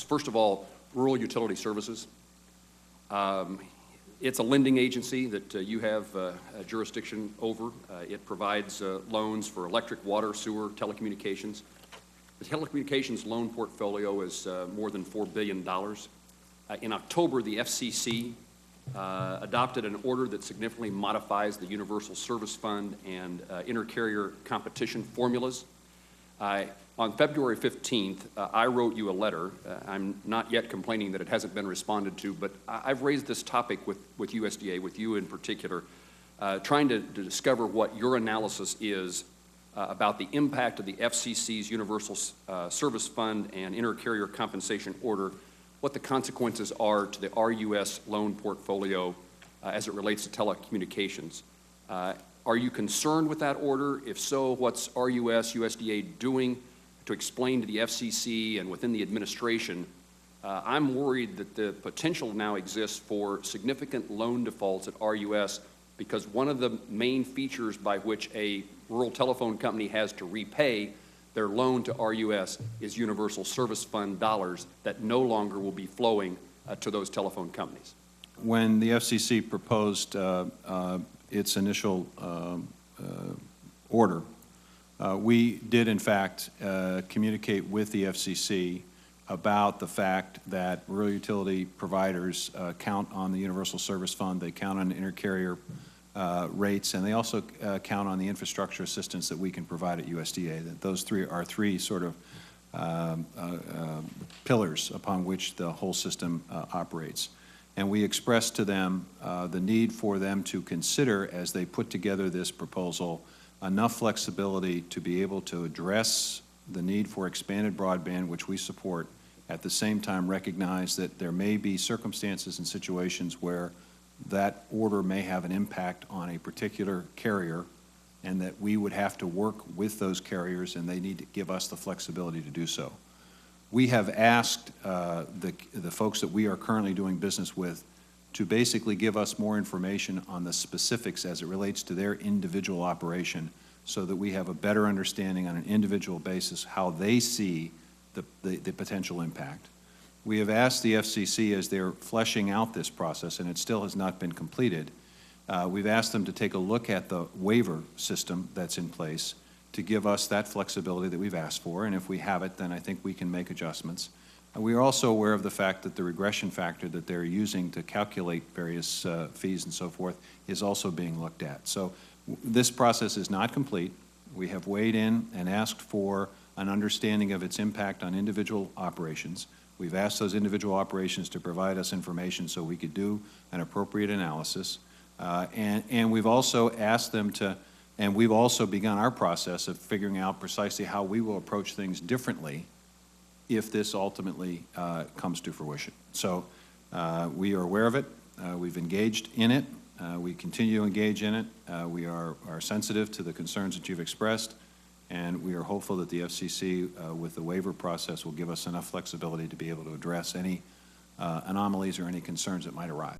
First of all, Rural Utility Services. It's a lending agency that you have a jurisdiction over. It provides loans for electric, water, sewer, telecommunications. The telecommunications loan portfolio is more than $4 billion. In October, the FCC adopted an order that significantly modifies the Universal Service Fund and intercarrier competition formulas. On February 15th, I wrote you a letter. I'm not yet complaining that it hasn't been responded to, but I've raised this topic with USDA, with you in particular, trying to discover what your analysis is about the impact of the FCC's Universal Service Fund and intercarrier compensation order, what the consequences are to the RUS loan portfolio as it relates to telecommunications. Are you concerned with that order? If so, what's RUS, USDA doing to explain to the FCC and within the administration? I'm worried that the potential now exists for significant loan defaults at RUS because one of the main features by which a rural telephone company has to repay their loan to RUS is Universal Service Fund dollars that no longer will be flowing to those telephone companies. When the FCC proposed its initial order, we did in fact communicate with the FCC about the fact that rural utility providers count on the Universal Service Fund, they count on intercarrier rates, and they also count on the infrastructure assistance that we can provide at USDA. That those are three sort of pillars upon which the whole system operates. And we expressed to them the need for them to consider, as they put together this proposal, enough flexibility to be able to address the need for expanded broadband, which we support, at the same time recognize that there may be circumstances and situations where that order may have an impact on a particular carrier and that we would have to work with those carriers and they need to give us the flexibility to do so. We have asked the folks that we are currently doing business with to basically give us more information on the specifics as it relates to their individual operation so that we have a better understanding on an individual basis how they see the potential impact. We have asked the FCC, as they're fleshing out this process, and it still has not been completed, we've asked them to take a look at the waiver system that's in place to give us that flexibility that we've asked for, and if we have it, then I think we can make adjustments. We are also aware of the fact that the regression factor that they're using to calculate various fees and so forth is also being looked at. So this process is not complete. We have weighed in and asked for an understanding of its impact on individual operations. We've asked those individual operations to provide us information so we could do an appropriate analysis. And we've also asked them to, and we've also begun our process of figuring out precisely how we will approach things differently if this ultimately comes to fruition. So we are aware of it. We've engaged in it. We continue to engage in it. We are sensitive to the concerns that you've expressed, and we are hopeful that the FCC, with the waiver process, will give us enough flexibility to be able to address any anomalies or any concerns that might arise.